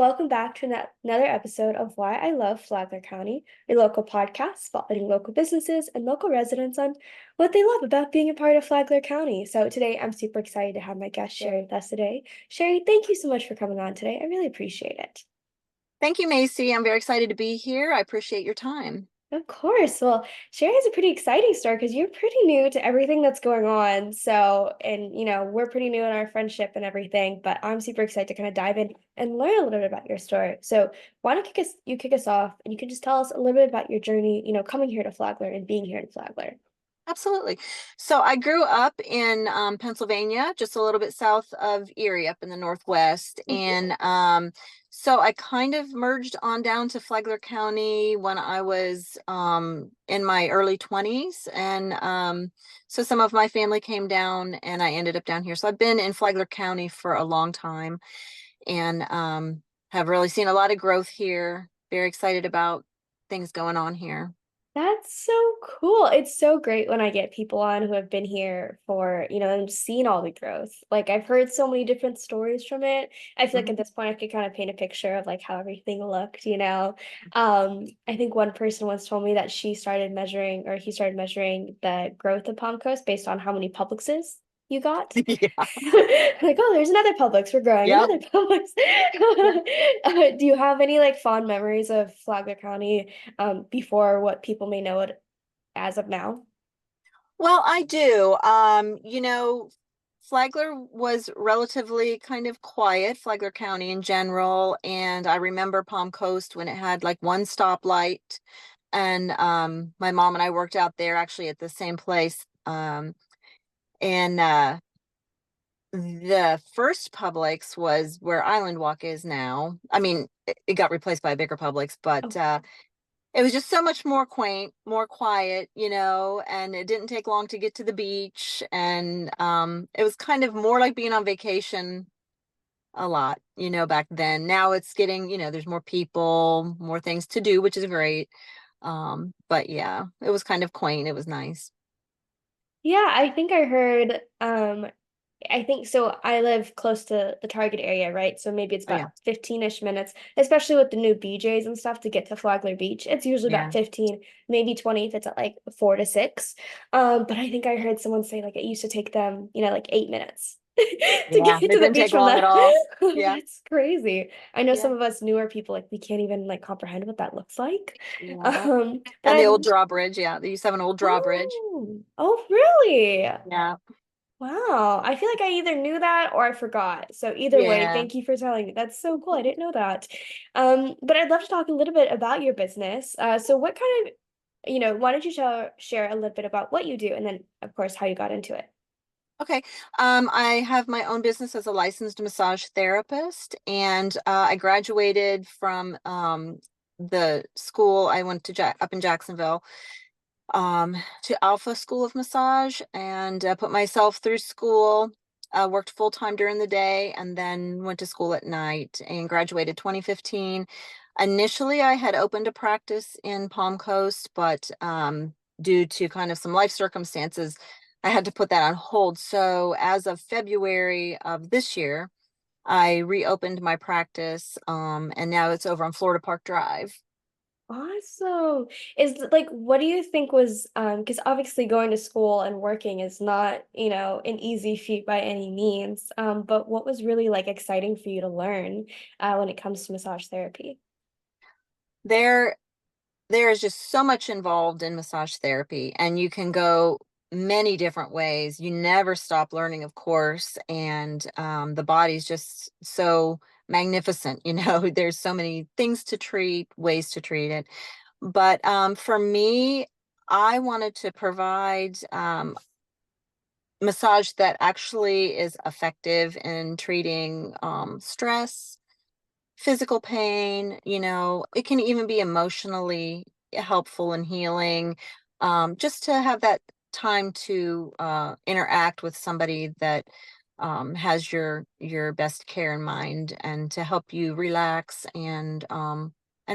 welcome back to another episode of Why I Love Flagler County, a local podcast spotlighting local businesses and local residents on what they love about being a part of Flagler County. So today I'm super excited to have my guest Scheri with us today. Scheri, thank you so much for coming on today. I really appreciate it. Thank you, Macy. I'm very excited to be here. I appreciate your time. Of course. Well, Sherry has a pretty exciting story because you're pretty new to everything that's going on. So, and we're pretty new in our friendship and everything, but I'm super excited to kind of dive in and learn a little bit about your story. So, why don't you kick us off and you can just tell us a little bit about your journey, coming here to Flagler and being here in Flagler. Absolutely. So I grew up in Pennsylvania, just a little bit south of Erie, up in the Northwest. Mhm. So I kind of merged on down to Flagler County when I was in my early 20s. So some of my family came down and I ended up down here. So I've been in Flagler County for a long time and have really seen a lot of growth here. Very excited about things going on here. That's so cool. It's so great when I get people on who have been here for, and seen all the growth. Like I've heard so many different stories from it. I feel like at Mhm. this point I could kind of paint a picture of like how everything looked. I think one person once told me that she started measuring or he started measuring the growth of Palm Coast based on how many Publixes you got. Yeah. Like, oh, there's another Publix. We're growing Yep. another Publix. Do you have any like fond memories of Flagler County before what people may know it as of now? Well, I do. Flagler was relatively kind of quiet, Flagler County in general. And I remember Palm Coast when it had like one stoplight. And my mom and I worked out there actually at the same place. And The first Publix was where Island Walk is now. I mean, it got replaced by a bigger Publix, but Oh, it was just so much more quaint, more quiet, and it didn't take long to get to the beach. And it was kind of more like being on vacation a lot, back then. Now it's getting, there's more people, more things to do, which is great. But yeah, it was kind of quaint. It was nice. yeah, I think I heard I think so. I live close to the Target area, right? So maybe it's Oh about yeah. 15-ish minutes, especially with the new BJ's and stuff to get to Flagler Beach. It's usually about Yeah. 15, maybe 20 if it's at like 4 to 6. But I think I heard someone say like it used to take them, like 8 minutes to Yeah. get It to the didn't beach take from long at that. all. Yeah. That's crazy. I know Yeah. some of us newer people like we can't even like comprehend what that looks like. Yeah. But And I the old drawbridge. Yeah. They used to have an old drawbridge. oh really? Yeah. Wow. I feel like I either knew that or I forgot. So either way, Yeah. thank you for telling me. That's so cool. I didn't know that. But I'd love to talk a little bit about your business. So what kind of, why don't you share a little bit about what you do and then of course how you got into it. Okay. I have my own business as a licensed massage therapist, and I graduated from the school. I went to up in Jacksonville to Alpha School of Massage, and put myself through school. Worked full time during the day, and then went to school at night, and graduated 2015. Initially, I had opened a practice in Palm Coast, but due to kind of some life circumstances, I had to put that on hold. So as of February of this year, I reopened my practice, and now it's over on Florida Park Drive. Awesome. Like what do you think was because obviously going to school and working is not, an easy feat by any means. But what was really like exciting for you to learn when it comes to massage therapy? There, there is just so much involved in massage therapy, and you can go many different ways. You never stop learning, of course, and the body's just so magnificent. There's so many things to treat, ways to treat it. But for me, I wanted to provide massage that actually is effective in treating stress, physical pain. It can even be emotionally helpful and healing. Just to have that time to interact with somebody that has your best care in mind, and to help you relax and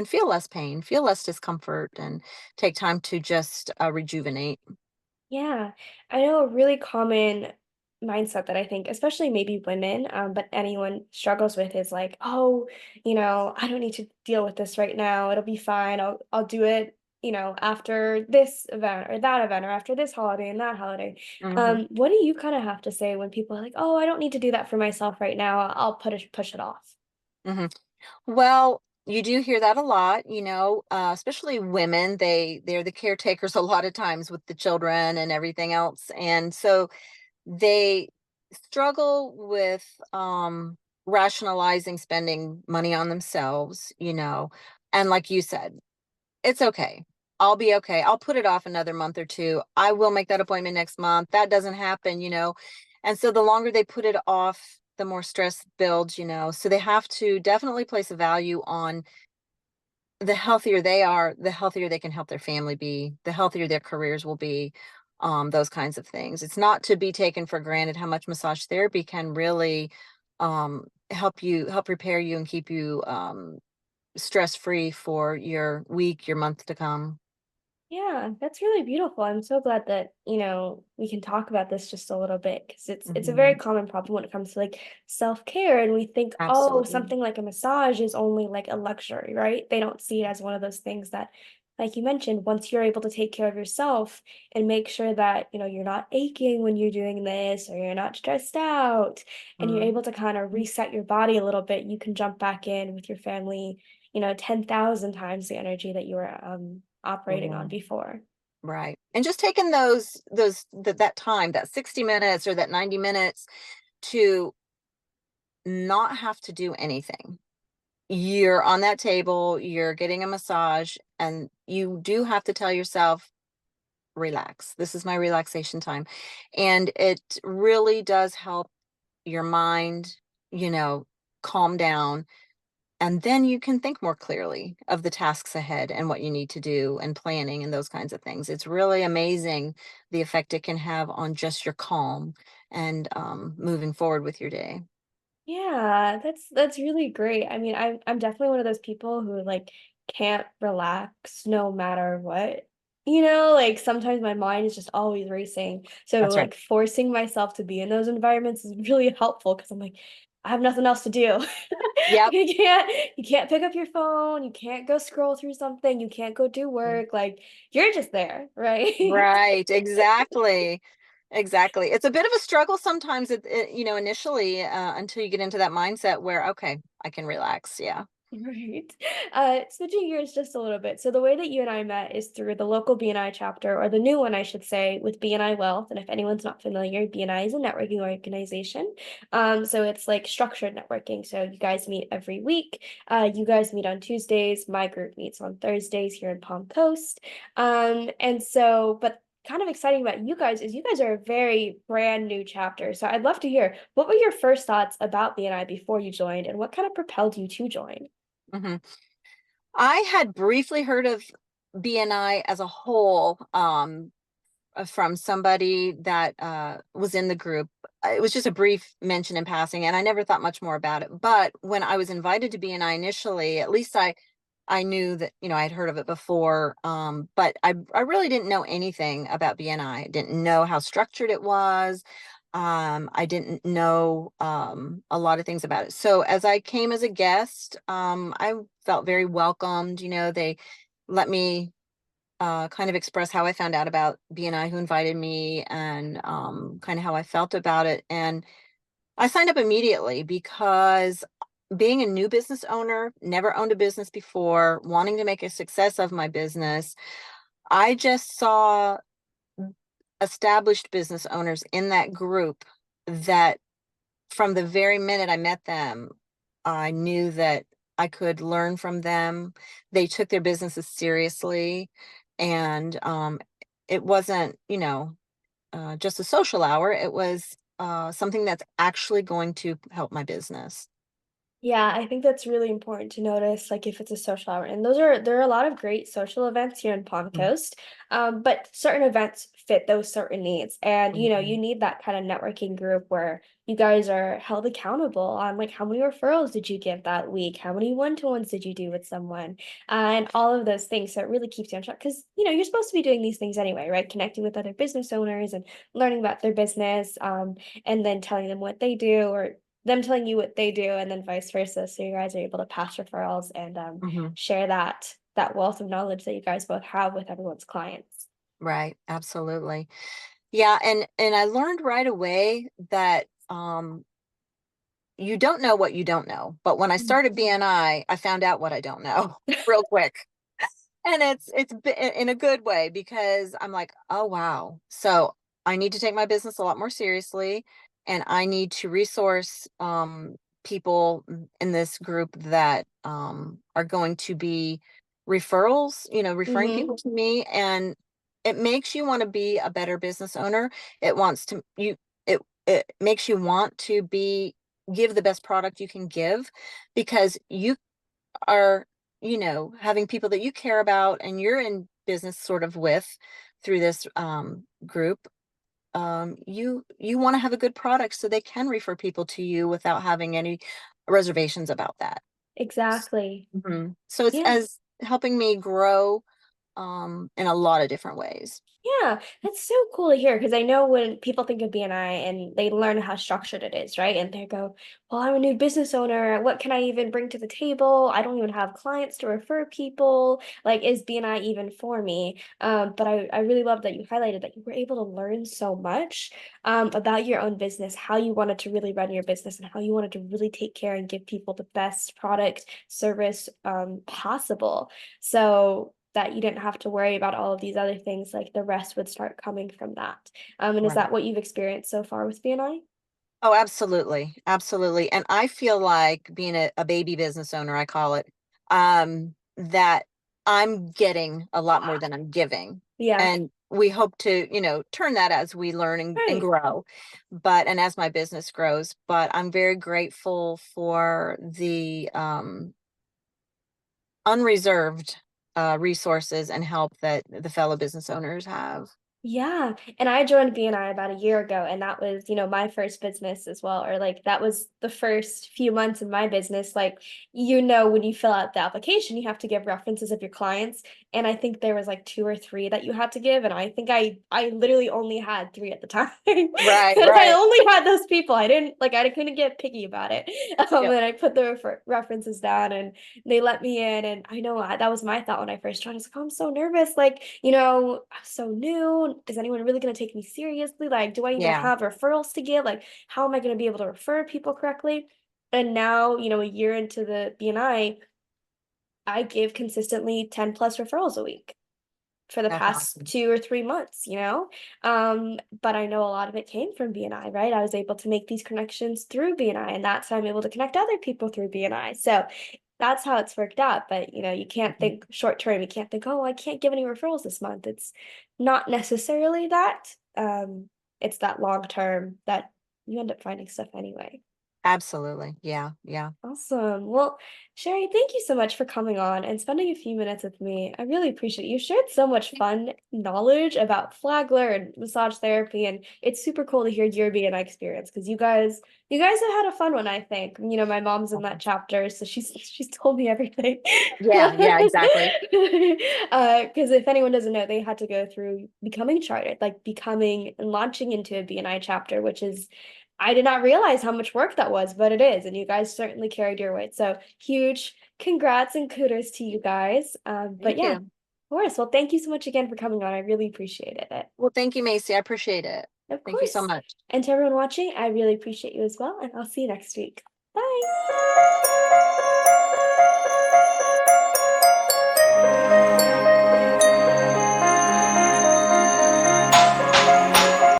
feel less pain, feel less discomfort, and take time to just rejuvenate. Yeah, I know a really common mindset that I think, especially maybe women, but anyone struggles with is like, oh, I don't need to deal with this right now. It'll be fine. I'll do it, after this event or that event or after this holiday and that holiday. Hmm. What do you kind of have to say when people are like, oh, I don't need to do that for myself right now. I'll push it off. Hmm. Well, you do hear that a lot, especially women. They're the caretakers a lot of times with the children and everything else. And so they struggle with rationalizing spending money on themselves. And like you said, it's okay. I'll be okay. I'll put it off another month or two. I will make that appointment next month. That doesn't happen. And so the longer they put it off, the more stress builds. So they have to definitely place a value on the healthier they are, the healthier they can help their family be, the healthier their careers will be, those kinds of things. It's not to be taken for granted how much massage therapy can really help prepare you and keep you stress free for your week, your month to come. Yeah, that's really beautiful. I'm so glad that, we can talk about this just a little bit because it's a very Hmm. common problem when it comes to like self-care and we think, oh, Absolutely. something like a massage is only like a luxury, right? They don't see it as one of those things that, like you mentioned, once you're able to take care of yourself and make sure that, you're not aching when you're doing this or you're not stressed out and you're able Mhm. to kind of reset your body a little bit, you can jump back in with your family, 10,000 times the energy that you were operating on Yeah. before. Right. And just taking that time, that 60 minutes or that 90 minutes to not have to do anything. You're on that table, you're getting a massage, and you do have to tell yourself, relax. This is my relaxation time. And it really does help your mind, you know, calm down. And then you can think more clearly of the tasks ahead and what you need to do and planning and those kinds of things. It's really amazing the effect it can have on just your calm and moving forward with your day. Yeah, that's really great. I mean, I'm definitely one of those people who like can't relax no matter what. Like sometimes my mind is just always racing. So That's right. like forcing myself to be in those environments is really helpful because I'm like, I have nothing else to do. Yep. You can't pick up your phone, you can't go scroll through something, you can't go do work. Like you're just there, right? Right, exactly. Exactly. It's a bit of a struggle sometimes, initially, until you get into that mindset where, okay, I can relax. Yeah. Right. Switching gears just a little bit. So the way that you and I met is through the local BNI chapter, or the new one, I should say, with BNI Wealth. And if anyone's not familiar, BNI is a networking organization. So it's like structured networking. So you guys meet every week. You guys meet on Tuesdays. My group meets on Thursdays here in Palm Coast. But kind of exciting about you guys is you guys are a very brand new chapter. So I'd love to hear what were your first thoughts about BNI before you joined, and what kind of propelled you to join? Hmm. I had briefly heard of BNI as a whole, from somebody that was in the group. It was just a brief mention in passing, and I never thought much more about it. But when I was invited to BNI initially, at least I knew that, I'd heard of it before, but I really didn't know anything about BNI. I didn't know how structured it was. I didn't know a lot of things about it. So as I came as a guest, I felt very welcomed. They let me kind of express how I found out about BNI, who invited me, and kind of how I felt about it. And I signed up immediately because being a new business owner, never owned a business before, wanting to make a success of my business, I just saw established business owners in that group that from the very minute I met them, I knew that I could learn from them. They took their businesses seriously, and it wasn't, just a social hour. It was something that's actually going to help my business. Yeah, I think that's really important to notice, like if it's a social hour. And there are a lot of great social events here in Palm Mm. Coast. But certain events fit those certain needs. And you Mhm. need that kind of networking group where you guys are held accountable on like how many referrals did you give that week? How many one-to-ones did you do with someone? And all of those things. So it really keeps you on track because you're supposed to be doing these things anyway, right? Connecting with other business owners and learning about their business, and then telling them what they do or them telling you what they do and then vice versa. So you guys are able to pass referrals and Mhm. share that wealth of knowledge that you guys both have with everyone's clients. Right, absolutely. Yeah, and I learned right away that you don't know what you don't know. But when I Mm. started BNI, I found out what I don't know real quick. And in a good way because I'm like, oh wow. So I need to take my business a lot more seriously, and I need to resource people in this group that are going to be referrals, referring Hmm. people to me, and it makes you want to be a better business owner. It wants to you it makes you want to be give the best product you can give because you are, having people that you care about and you're in business sort of with through this group. You want to have a good product so they can refer people to you without having any reservations about that. Exactly. So it's Yeah. as helping me grow in a lot of different ways. Yeah, that's so cool to hear because I know when people think of BNI and they learn how structured it is, right? And they go, well, I'm a new business owner. What can I even bring to the table? I don't even have clients to refer people. Like, is BNI even for me? But I really love that you highlighted that you were able to learn so much about your own business, how you wanted to really run your business, and how you wanted to really take care and give people the best product, service possible. So that you didn't have to worry about all of these other things, like the rest would start coming from that. And is Right. that what you've experienced so far with BNI? Oh, absolutely. Absolutely. And I feel like being a baby business owner, I call it, that I'm getting a lot more than I'm giving. Yeah, And we hope to, turn that as we learn and right. grow, and as my business grows. But I'm very grateful for the unreserved resources and help that the fellow business owners have. Yeah, and I joined BNI about a year ago, and that was, my first business as well, or like that was the first few months of my business. Like, when you fill out the application, you have to give references of your clients, and I think there was like two or three that you had to give, and I think I literally only had three at the time. Right, And I right. only had those people. I didn't like I couldn't get picky about it. Yep. And I put the references down, and they let me in, and I know that was my thought when I first joined. I was like, oh, I'm so nervous. Like, I'm so new. Is anyone really going to take me seriously? Like, do I even Yeah. have referrals to give? Like, how am I going to be able to refer people correctly? And now, a year into the I give consistently 10 plus referrals a week for the That's past awesome. 2 or 3 months, but I know a lot of it came from BNI, right? I was able to make these connections through BNI, and that's how I'm able to connect other people through BNI. So that's how it's worked out. But you can't Mhm. think short term. You can't think, oh, I can't give any referrals this month. It's not necessarily that. It's that long term that you end up finding stuff anyway. Absolutely. Yeah. Yeah. Awesome. Well, Sherry, thank you so much for coming on and spending a few minutes with me. I really appreciate it. You shared so much fun knowledge about Flagler and massage therapy, and it's super cool to hear your BNI experience because you guys have had a fun one, I think. My mom's in that chapter, so she's told me everything. Yeah. Yeah. Exactly. Because if anyone doesn't know, they had to go through becoming chartered, like becoming and launching into a BNI chapter, which is I did not realize how much work that was, but it is, and you guys certainly carried your weight. So huge congrats and kudos to you guys. But Thank yeah, of you. course. Well, thank you so much again for coming on. I really appreciated it. Well, thank you, Macy. I appreciate it. Of Thank you so course. much. And to everyone watching, I really appreciate you as well, and I'll see you next week. Bye.